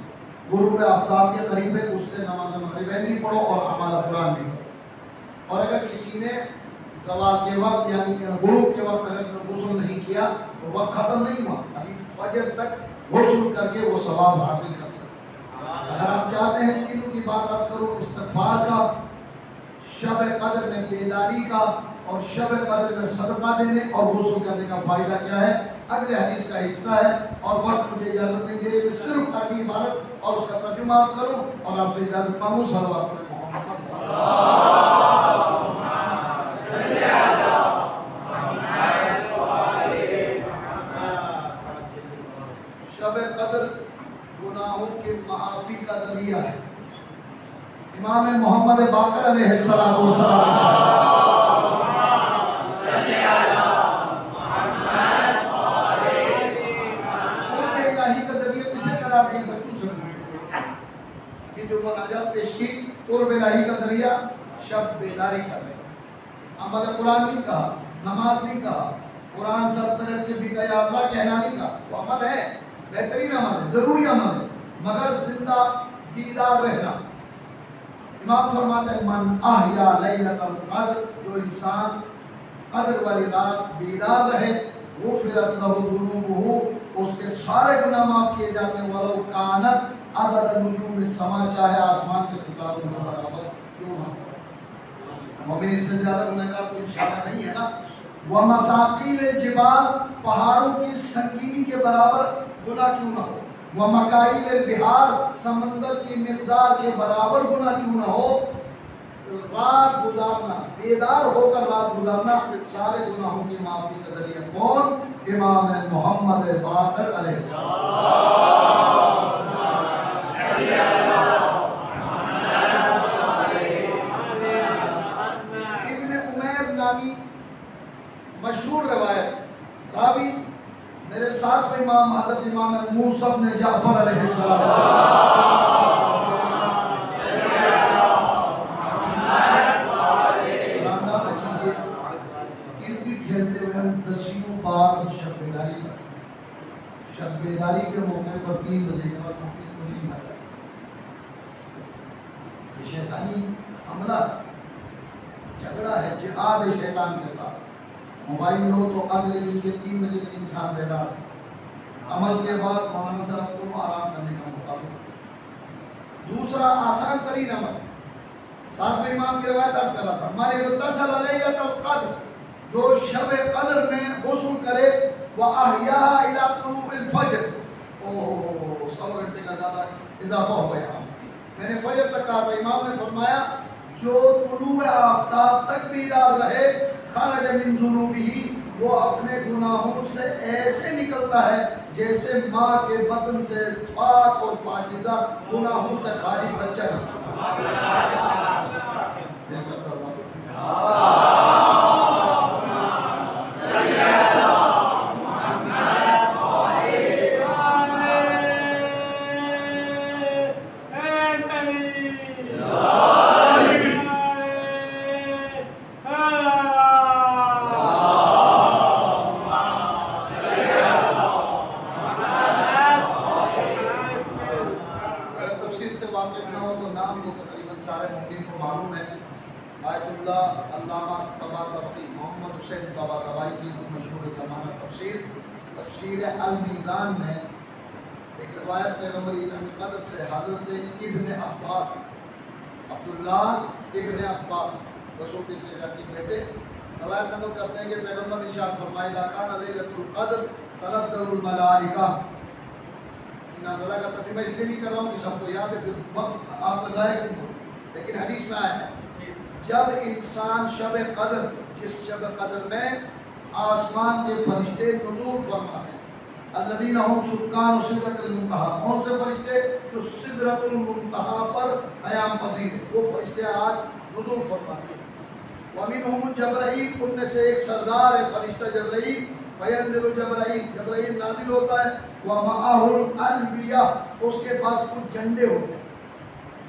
غروب آفتاب کے قریب ہے، اس سے نماز مغربین بھی پڑھو اور اعمال قرآن بھی کرو۔ اور اگر کسی نے زوال کے وقت یعنی کہ غروب کے وقت اگر غسل نہیں کیا تو وقت ختم نہیں ہوا، ابھی فجر تک غسل کر کے وہ ثواب حاصل کر سکتے۔ اگر آپ چاہتے ہیں تینوں کی بات عرض کرو، استغفار کا، شب قدر میں بیداری کا اور شب قدر میں صدقہ دینے اور غسل کرنے کا فائدہ کیا ہے، اگلے حدیث کا حصہ ہے، اور وقت مجھے اجازت نہیں دے رہی، میں صرف تاکہ عبارت اور اس کا ترجمہ کروں اور آپ سے اجازت مانگوں۔ صلوات پڑھیں محمد۔ شب قدر گناہوں کے معافی کا ذریعہ ہے۔ امام محمد باقر علیہ السلام الہی کا ذریعہ کسے جو مناجات پیش کی قرب الہی کا ذریعہ شب بیداری کرنے، عمل قرآن نہیں کہا، نماز نہیں کہا، قرآن سر پر رکھ کے بھی کہا یا اللہ کہنا نہیں کہا، وہ عمل ہے، بہترین عمل ہے، ضروری عمل ہے، مگر زندہ بیدار رہنا۔ امام فرماتے ہیں من احیا لیلۃ القدر، جو انسان قدر والی رات بیدار رہے، غفرت لہ ذنوبہ، اس کے سارے گناہ معاف کیے جاتے ہیں، ولو کانت عدد نجوم السماء، چاہے آسمان کے ستاروں کے برابر کیوں نہ ہو۔ مومن اس سے زیادہ گنہگار تو انشاءاللہ نہیں ہے نا۔ ومثاقیل الجبال، پہاڑوں کی سنگینی کے برابر گناہ کیوں نہ ہو۔ ومکائل البحار، سمندر کی مقدار کے برابر گناہ کیوں نہ ہو۔ رات گزارنا، بیدار ہو کر رات گزارنا، سارے گناہوں کی معافی کا ذریعہ کون؟ امام محمد باقر علیہ السلام۔ ابن عمیر نامی مشہور روایت راوی میرے ساتھ امام حضرت امام موسیٰ بن جعفر علیہ السلام، شب بیداری پر، شب بیداری کے موقع پر 3 بجے کے بعد مفید کو نہیں جاتا، یہ شیطانی حملہ جھگڑا ہے، جہاد ہے شیطان کے ساتھ۔ موبائل لو تو اگلے دن کے 3 بجے تک انسان بیدار ہے، عمل کے بعد مولانا صاحب کو آرام کرنے کا موقع دو۔ دوسرا آسان ترین عمل، ساتویں امام کی روایت عرض کر رہا تھا، من اغتسل لیلۃ القدر، جو شب قدر میں غسل کرے، وَأَحْيَاهَا إِلَىٰ طُلُوعِ الْفَجْرِ، 100 گھنٹے کا زیادہ اضافہ ہو گیا۔ میں نے فجر تک کہا تھا، امام نے فرمایا جو طلوع آفتاب تک بیدار رہے، خرج من ذنوبہ، وہ اپنے گناہوں سے ایسے نکلتا ہے جیسے ماں کے بدن سے پاک اور پاکیزہ گناہوں سے خالی بچہ نکلتا ہے۔ تفسیر المیزان میں ایک روایت پیغمبر عالم قدر سے حضرت ابن عباس، عبداللہ ابن عباس رسول کے چچا کے بیٹے، روایت نقل کرتے ہیں کہ پیغمبر نے ارشاد فرمایا اذا کان لیلۃ القدر تنزل الملائکہ، اللہ کا ترجمہ اس لیے نہیں کر رہا ہوں کہ سب کو یاد ہے، پھر آپ کا ضائع کریں، لیکن حدیث میں آیا ہے جب انسان شب قدر، جس شب قدر میں آسمان کے فرشتے نزول فرماتے ہیں، الذین هم سکان سدرۃ المنتہا، کون سے فرشتے؟ جو سدرۃ المنتہا پر قیام پذیر، وہ فرشتے آج نزول فرماتے ہیں۔ ومنهم جبرائیل، ان میں سے ایک سردار ہے فرشتہ جبرائیل، فینزل جبرائیل، جبرائیل نازل ہوتا ہے، ومعہ الانبیاء، اس کے پاس کچھ جھنڈے ہوتے ہیں،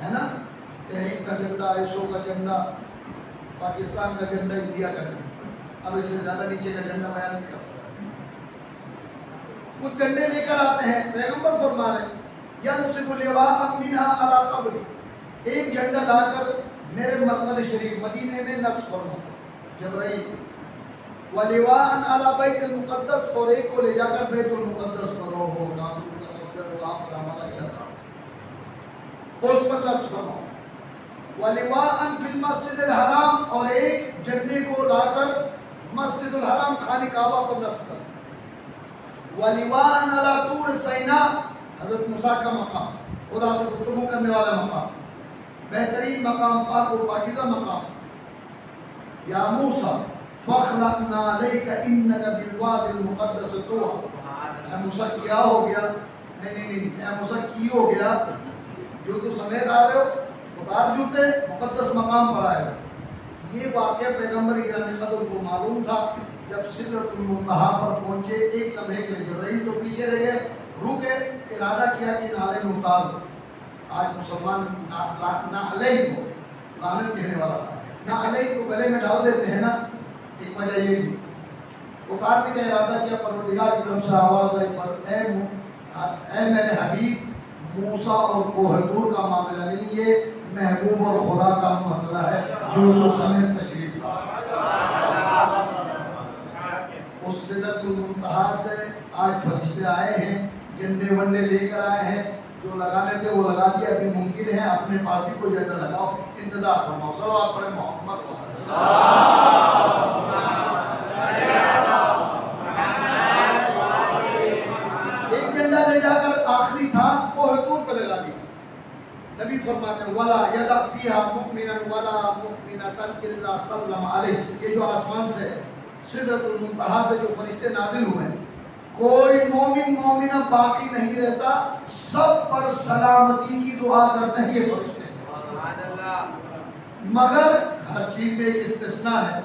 ہے نا، تحریک کا جھنڈا، ایسو کا جھنڈا، پاکستان کا جھنڈا، انڈیا کا جھنڈا، اب اس سے زیادہ نیچے کا جھنڈا بیان نہیں کر سکتا۔ وہ جھنڈے لے کر آتے ہیں، پیغمبر فرما رہے ہیں ینصب لواء منها علی قبری، ایک جھنڈا لا کر میرے مرقد شریف مدینے میں نصب فرماتے جبرائیل، ولواء علی بیت المقدس، اور ایک کو لے جا کر بیت المقدس پر ہو کافروں کا قبضہ وہاں پر ہمارا علاقہ، اس پر نصب فرماؤ، ولواء فی المسجد الحرام، اور ایک جھنڈے کو لا کر مسجد الحرام خانہ کعبہ پر نصب کر، ولواء علی طور سینا، حضرت موسیٰ کا مقام، خدا سے گفتگو کرنے والا مقام، بہترین مقام، پاک و پاکیزہ مقام، یا موسیٰ فَاخْلَقْنَا عَلَيْكَ إِنَّكَ بِالْوَادِ الْمُقَدَّسِ طُوًى، اے موسیٰ کیا ہو گیا؟ نہیں، اے موسیٰ کی ہو گیا جو تو سمیت آ رہے ہو، اتار جوتے، مقدس مقام پر آئے ہو۔ یہ واقعہ پیغمبر گرامی قدر کو معلوم تھا، جب سدرۃ المنتہا پر پہنچے، ایک لمحے کے لیے جبرائیل تو پیچھے رہ گئے، رکے، ارادہ کیا کہ نالے اتار دو، آج مسلمان نہ علیہ کو لعنت کہنے والا تھا، نہ علیہ کو گلے میں ڈال دیتے ہیں نا، ایک وجہ یہ بھی اتارنے کا ارادہ کیا، پروردگار کی طرف سے آواز آئی پر اے میرے حبیب، موسیٰ اور کوہ طور کا معاملہ نہیں، یہ محبوب اور خدا کا مسئلہ ہے جو تو سمیت تشریف لا۔ اس سدرۃ المنتہا سے آج فرشتے آئے ہیں، جھنڈے ونڈے لے کر آئے ہیں، جو لگانے تھے وہ لگا دیا، ابھی ممکن ہے اپنے پارٹی کو جھنڈا لگاؤ، انتظار فرماؤ، صلوات پڑھیں محمد کو۔ ایک جھنڈا لے جا کر آخری تھا کوہ طور پہ لگا دیا۔ نبی فرماتے ہیں وَلَا يَدَعْ فِيهَا مُؤْمِنًا وَلَا مُؤْمِنَةً إِلَّا سَلَّمَ عَلَيْهِ، یہ جو آسمان سے سدرۃ المنتہا سے جو فرشتے نازل ہوئے ہیں، کوئی مومن مومنہ باقی نہیں رہتا، سب پر سلامتی کی دعا کرتے ہیں یہ فرشتے، مگر ہر چیز میں ایک استثناء ہے،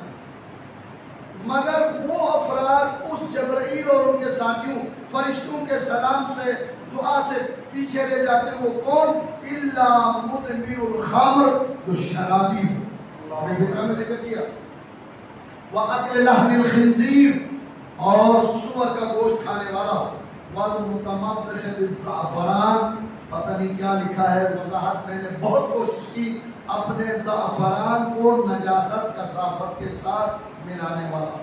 مگر وہ افراد اس جبرائیل اور ان کے ساتھیوں فرشتوں کے سلام سے دعا سے پیچھے رہ جاتے ہیں، وہ کون؟ الا مدمن الخمر، جو شرابی ہو، فطرہ میں ذکر کیا، وَأَكْلِ لَحْمِ الْخِنْزِيرِ، اور سور کا گوشت کھانے والا ہو، وَالْمُتَمَسِّحِ بِالزَّعْفَرَانِ، پتہ نہیں کیا لکھا ہے، وضاحت میں نے بہت کوشش کی، اپنے زعفران کو نجاست کثافت کے ساتھ ملانے والا۔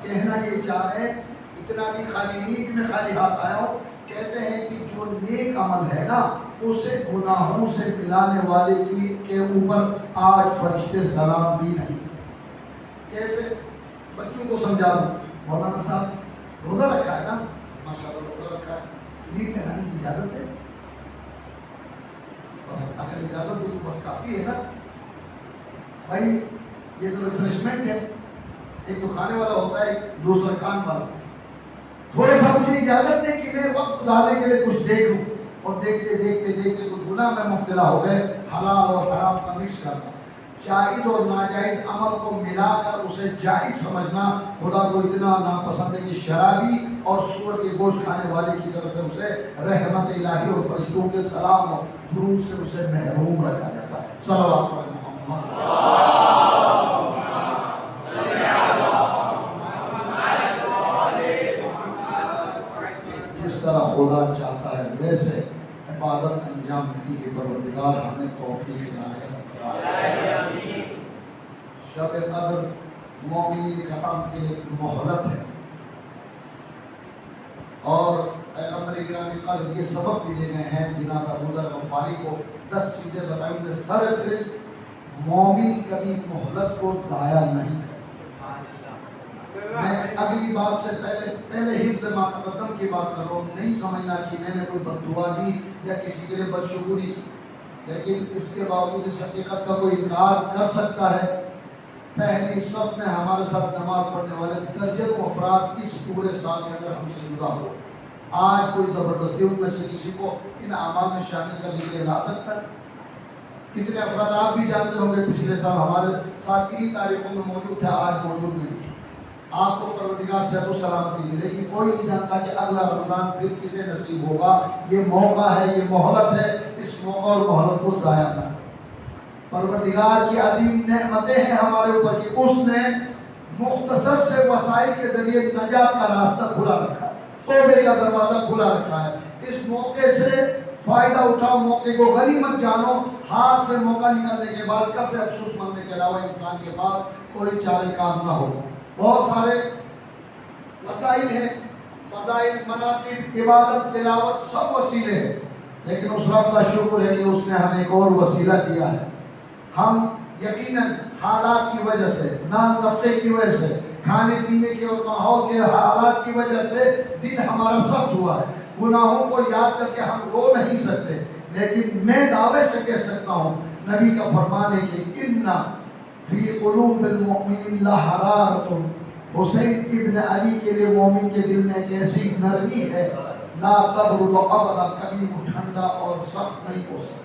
کہنا یہ چاہ رہے ہیں، اتنا بھی خالی نہیں کہ میں خالی ہاتھ آیا ہوں، کہتے ہیں کہ جو نیک عمل ہے نا اسے گناہوں سے ملانے والے کے اوپر آج فرشتے سلام بھی نہیں۔ کیسے؟ بچوں کو سمجھا دوں، مولانا صاحب روزہ رکھا ہے نا، ماشاءاللہ روزہ رکھا ہے، نیک کہانی کی اجازت ہے، بس اگر اجازت دو تو بس کافی ہے نا بھائی، یہ تو ریفریشمنٹ ہے، ایک تو کھانے والا ہوتا ہے، ایک دوسرا کان والا، تھوڑا سا مجھے اجازت دے کہ میں وقت گزارنے کے لیے کچھ دیکھ لوں، اور دیکھتے دیکھتے دیکھتے کچھ گناہ میں مبتلا ہو گئے، حلال اور حرام کا مکس کرنا، جائز اور ناجائز عمل کو ملا کر اسے جائز سمجھنا خدا کو اتنا ناپسند ہے کہ شرابی اور سور کے گوشت کھانے والے کی طرف سے اسے رحمت الہی اور فرشتوں کے سلام اور درود سے اسے محروم رکھا جاتا ہے۔ صلوات علی محمد۔ جس طرح خدا چاہتا ہے ویسے عبادت انجام دینے کے پروردگار ہمیں توفیق عنایت فرمائے۔ شب قدر مومنین کرام کے لیے مہلت ہے، اور پیغمبر گرامی قدر یہ سبق بھی دیے گئے ہیں جناب ابو ذر غفاری کو، 10 چیزیں بتائیں ان میں سر فہرست مومن کبھی مہلت کو ضائع نہیں کرتا۔ میں اگلی بات سے پہلے حفظ ما تقدم کی بات کر رہا ہوں، نہیں سمجھنا کہ میں نے کوئی بد دعا دی یا کسی کے لیے بدشگونی کی، لیکن اس کے باوجود اس حقیقت کا کوئی انکار کر سکتا ہے، پہلی صف میں ہمارے ساتھ نماز پڑھنے والے درجنوں افراد اس پورے سال کے اندر ہم سے جدا ہو، آج کوئی زبردستی ان میں سے کسی کو ان اعمال میں شامل کرنے کے لیے لا سکتا ہے؟ کتنے افراد آپ بھی جانتے ہوں گے پچھلے سال ہمارے ساتھ انہی تاریخوں میں موجود تھے، آج موجود نہیں، آپ کو پروردگار صحت و سلامتی دی، لیکن کوئی نہیں جانتا کہ اگلا رمضان پھر کسے نصیب ہوگا۔ یہ موقع ہے، یہ مہلت ہے، اس موقع اور مہلت کو ضائع نہ کریں۔ پروردگار کی عظیم نعمتیں ہیں ہمارے اوپر کہ اس نے مختصر سے وسائل کے ذریعے نجات کا راستہ کھلا رکھا ہے، توبے کا دروازہ کھلا رکھا ہے۔ اس موقع سے فائدہ اٹھاؤ، موقع کو غنیمت جانو۔ ہاتھ سے موقع نکلنے کے بعد کف افسوس ماننے کے علاوہ انسان کے پاس کوئی چارہ کار نہ ہو۔ بہت سارے وسائل ہیں، فضائل، مناقب، عبادت، تلاوت، سب وسیلے ہیں، لیکن اس رب کا شکر ہے کہ اس نے ہمیں ایک اور وسیلہ دیا ہے۔ ہم یقیناً حالات کی وجہ سے، نان نفقے کی وجہ سے، کھانے پینے کے اور ماحول کے حالات کی وجہ سے دل ہمارا سخت ہوا ہے، گناہوں کو یاد کر کے ہم رو نہیں سکتے، لیکن میں دعوے سے کہہ سکتا ہوں، نبی کا فرمان ہے کہ اِنَّ فی قلوب المؤمنین لحرارۃ، حسین ابن علی کے لیے مومن کے دل میں ایک ایسی نرمی ہے، لا تبرد ابدا، کبھی وہ ٹھنڈا اور سخت نہیں ہو سکتا۔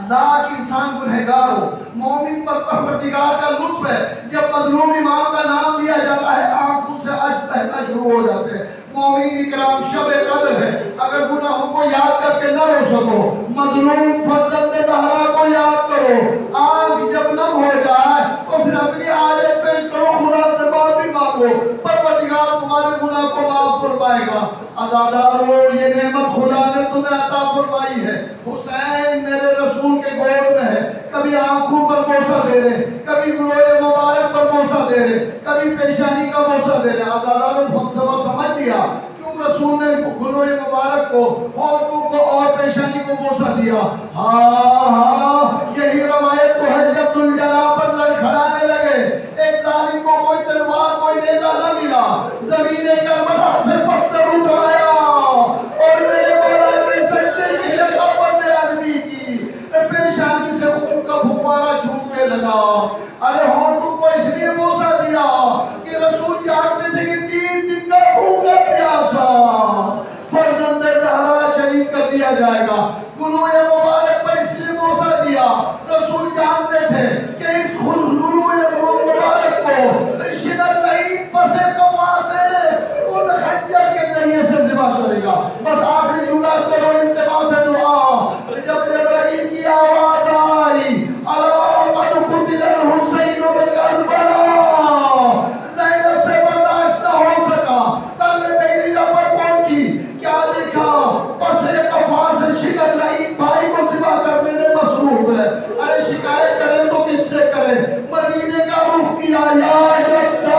لاکھ انسان گنہگار ہو، مومن پر پروردگار کا لطف ہے، جب مظلوم امام کا نام لیا جاتا ہے آنکھوں سے اشک بہنا شروع ہو جاتے ہیں، مومنین اکرام شب قدر ہے، اگر گناہوں کو یاد کر کے نہ رو سکو، مظلوم فرزند زہرا کو یاد کرو، آنکھ جب نم ہو جائے تو پھر اپنی حاجت پیش کرو، خدا سے معافی مانگو، پروردگار تمہارے گناہ کو معاف فرمائے گا۔ عزادارو، یہ نعمت خدا نے تمہیں عطا فرمائی ہے۔ حسین میرے رسول کے گود میں ہے، کبھی آنکھوں پر بوسہ دے رہے، کبھی گلوئے مبارک پر بوسہ دے رہے، کبھی پیشانی کا بوسہ دے رہے۔ عزادارو فلسفہ سمجھ لیا کیوں رسول نے گلوئے مبارک کو، ہونٹوں کو اور پیشانی کو بوسہ دیا؟ ہاں یہی روایت تو ہے جب ذوالجلال پر لڑکھڑانے لگے، ایک ظالم کو کوئی تلوار کوئی نیزہ نہ ملا، زمین کربلا سے پتھر اٹھایا اور میرے مولا کے سجدے کی جگہ پر نیازی کی، پیشانی سے خون کا پھوارا چھوٹنے لگا۔ ارے ہونٹوں کو اس لیے بوسہ دیا کہ رسول جانتے تھے کہ 3 دن کا بھوکا پیاسا فرزند زہرا شہید کر دیا جائے گا۔ گلوئے مبارک پر اس لیے بوسہ دیا، رسول جانتے تھے کہ اس گلوئے مبارک کو شدت لعین پس قفا سے کن خنجر کے ذریعے سے ذبح کرے گا۔ بس آخری جملہ کرو انتباہ سے دعا، جب جبرائیل کی آواز آئی الا قد قتل الحسین بکربلا، زینب سے برداشت نہ ہو سکا، تل زینب پر پہنچی، کیا دیکھا؟ پس قفا سے شدت لعین بھائی کو ذبح کرنے میں مصروف ہے۔ ارے شکایت کرے تو کس سے کرے؟ مدینے کا رخ کیا، یا جدہ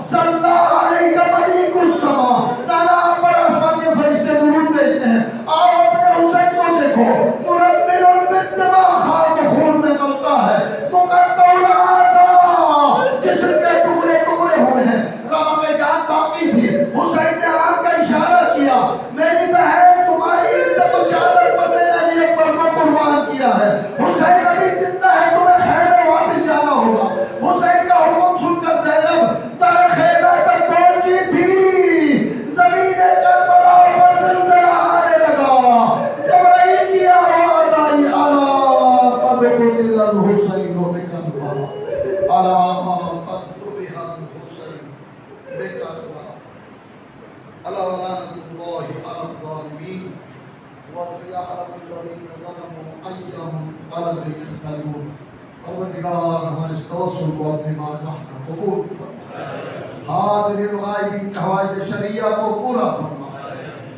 صلی علیہ ملیک السما، نانا پر آسمان کے فرشتے درود بھیجتے ہیں، آؤ اپنے حسین کو دیکھو، مرمل بالدماء، خاک خون میں غلطہ ہے، مقطع الاعضاء، جسم کے ٹکڑے ٹکڑے ہوئے ہیں، رمق جان باقی تھی۔ حسین نے آنکھ کا اشارہ کیا، میری بہن تمہاری عزت و چادر پر میں نے علی اکبر کو قربان کیا ہے، حسین ابھی زندہ ہے، تمہیں خیر میں واپس جانا ہوگا۔ حسین کا حکم سن کر زینب در خیمہ تک پہنچی تھی، زمین کربلا پر زلزلہ آنے لگا، جبرائیل کی آواز آئی الا قد قتل الحسین بکربلا، الا قد ذبح الحسین بکربلا، الا ولعنۃ اللہ علی الظالمین وسيعلم الذين ظلموا أي منقلب ينقلبون۔ پروردگار ہمارے اس توسل کو اپنی بارگاہ میں قبول فرما، حاضرین و غائبین کے حوائج شرعیہ کو پورا فرما۔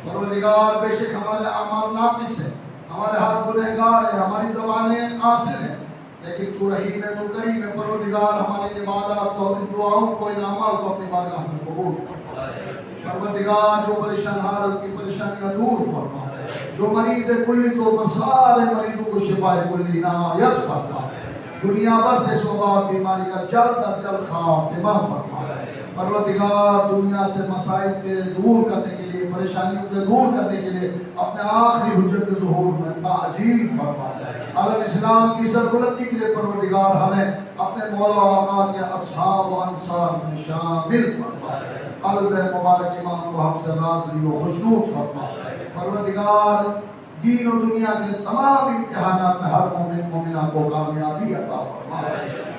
پروردگار بے شک ہمارے اعمال ناقص ہیں، ہمارے ہاتھ گنہگار ہیں، ہماری زبانیں قاصر ہیں، لیکن تو رحیم ہے، تو کریم ہے۔ پروردگار ہماری عبادات کو، ان دعاؤں کو، ان اعمال کو اپنی بارگاہ میں قبول فرما۔ پروردگار جو پریشان حال کی پریشانیاں دور فرما، جو مریض کلی تو پر سارے مریضوں کو شفاء کلی عنایت فرما، دنیا بھر سے اس وبا بیماری کا جلد از جلد خاتمہ فرما۔ پروردگار دنیا سے مسائل کے دور کرنے کے لیے، پریشانیوں کے دور کرنے کے لیے اپنے آخری حجت ظہور میں تعجیل فرما۔ عالم اسلام کی سربلندی کے لیے پروردگار ہمیں اپنے مولا و آقا کے اصحاب و انصار میں شامل فرما۔ قلب مبارک امام کو ہم سے راضی و خوشنود فرما۔ پروردگار دین و دنیا کے تمام امتحانات میں ہر مومن مومنہ کو کامیابی عطا فرما۔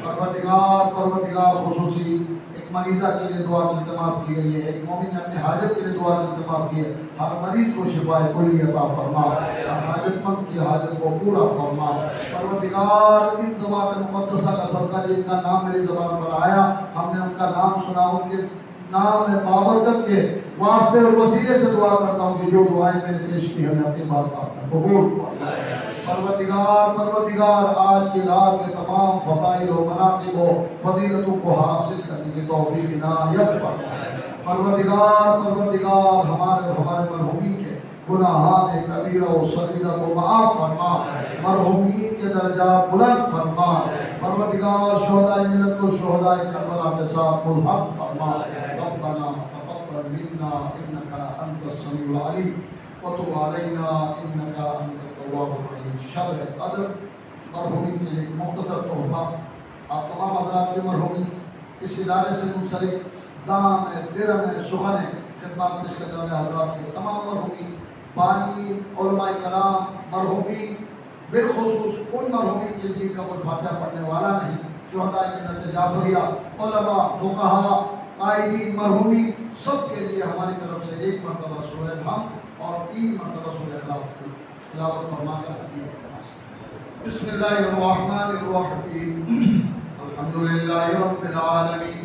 پروردگار خصوصی ایک مریضہ کے لیے دعا کی التماس کی گئی ہے، ایک مومن نے اپنی حاجت کے لیے دعا کی التماس کی ہے، ہر مریض کو شفاء کلی عطا فرما، ہر حاجت مند کی حاجت کو پورا فرما۔ پروردگار ان ذوات مقدسہ کا صدقہ جن کا نام میری زبان پر آیا، ہم نے ان کا نام سنا، ان کے نام میں بابرکت کے واسطے اور وسیلے سے دعا کرتا ہوں کہ جو دعائیں میں نے پیش کی ہیں اپنی بارگاہ میں قبول فرما۔ پروردگار آج کی رات کے تمام فضائل و مناقب و فضیلتوں کو حاصل کرنے کی توفیق عنایت فرما۔ پروردگار ہمارے مرحومین کے گناہان کبیرہ و صغیرہ کو معاف فرما، مرحومین کے درجات بلند فرما۔ پروردگار شہدائے ملت کو شہدائے کربلا کے ساتھ ملحق فرما۔ ربنا تقبل منا انك انت السميع العليم وتب علينا انك انت التواب الرحيم۔ شب قدر مرحومین کے لیے مختصر تحفہ، آپ تمام حضرات کے مرحومین اس ادارے سے منسلک دام ہے، درم ہے، سخن ہے، خدمات پیش کرنے والے حضرات کے تمام مرحومین، بانی علماء کرام، مرحومین بالخصوص ان مرحومین کے لیے جن کا کوئی فاتحہ پڑھنے والا نہیں، شہداء ملت جعفریہ، علماء، فقہاء، قائدین مرحومین سب کے لیے ہماری طرف سے ایک مرتبہ سورہ الحمد اور 3 مرتبہ سورہ اخلاص کی تلاوت فرما کر عطیہ فرمائیں۔ بسم اللہ الرحمن الرحیم الحمد للہ رب العالمین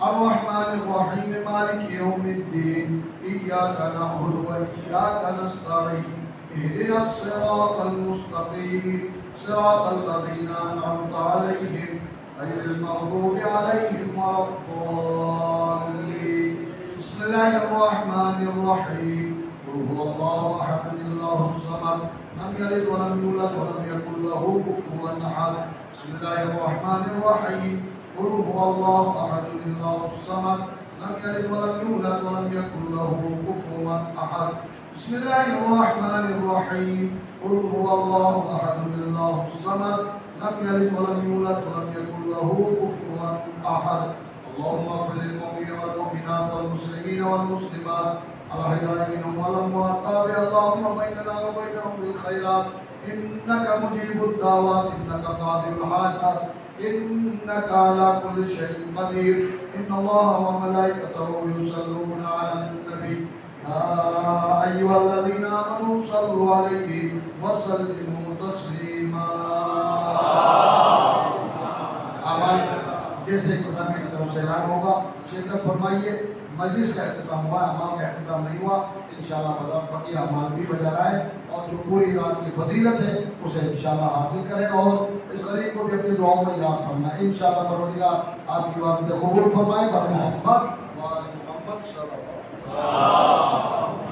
الرحمن الرحیم مالک یوم الدین ایاک نعبد و ایاک نستعین اهدنا الصراط المستقیم صراط الذین انعمت علیہم غیر المغضوب علیہم ولا الضالین بسم اللہ الرحمن الرحیم قل هو اللہ احد اللہ الصمد لم یلد ولم یولد ولم یکن له کفوا احد بسم اللہ الرحمن الرحیم قل هو اللہ احد اللہ الصمد لم یلد ولم یولد ولم یکن له کفوا احد بسم اللہ الرحمن الرحیم قل هو اللہ احد اللہ الصمد لم یلد ولم یولد ولم یکن له کفوا احد اللهم اغفر للمؤمنین والمؤمنات والمسلمین والمسلمات الأحياء منهم والأموات اللهم بيننا وبينهم بالخيرات إنك مجيب الدعوات إنك قاضي الحاجات إنك على كل شيء قدير إن الله وملائكته يصلون على النبي يا أيها الذين آمنوا صلوا عليه وسلموا تسليما جیسے خدا کی طرف سے اعلان ہوگا شرکت فرمائیے مجلس کا اختتام ہوا اعمال کا اختتام نہیں ہوا انشاءاللہ بقیہ اعمال بھی بجا رہا ہے اور جو پوری رات کی فضیلت ہے اسے انشاءاللہ حاصل کریں اور اس غریب کو بھی اپنی دعاؤں میں یاد فرمائیں انشاءاللہ پروردگار آپ کی عبادت قبول فرمائے بر محمد وآل محمد صلی اللہ علیہ وسلم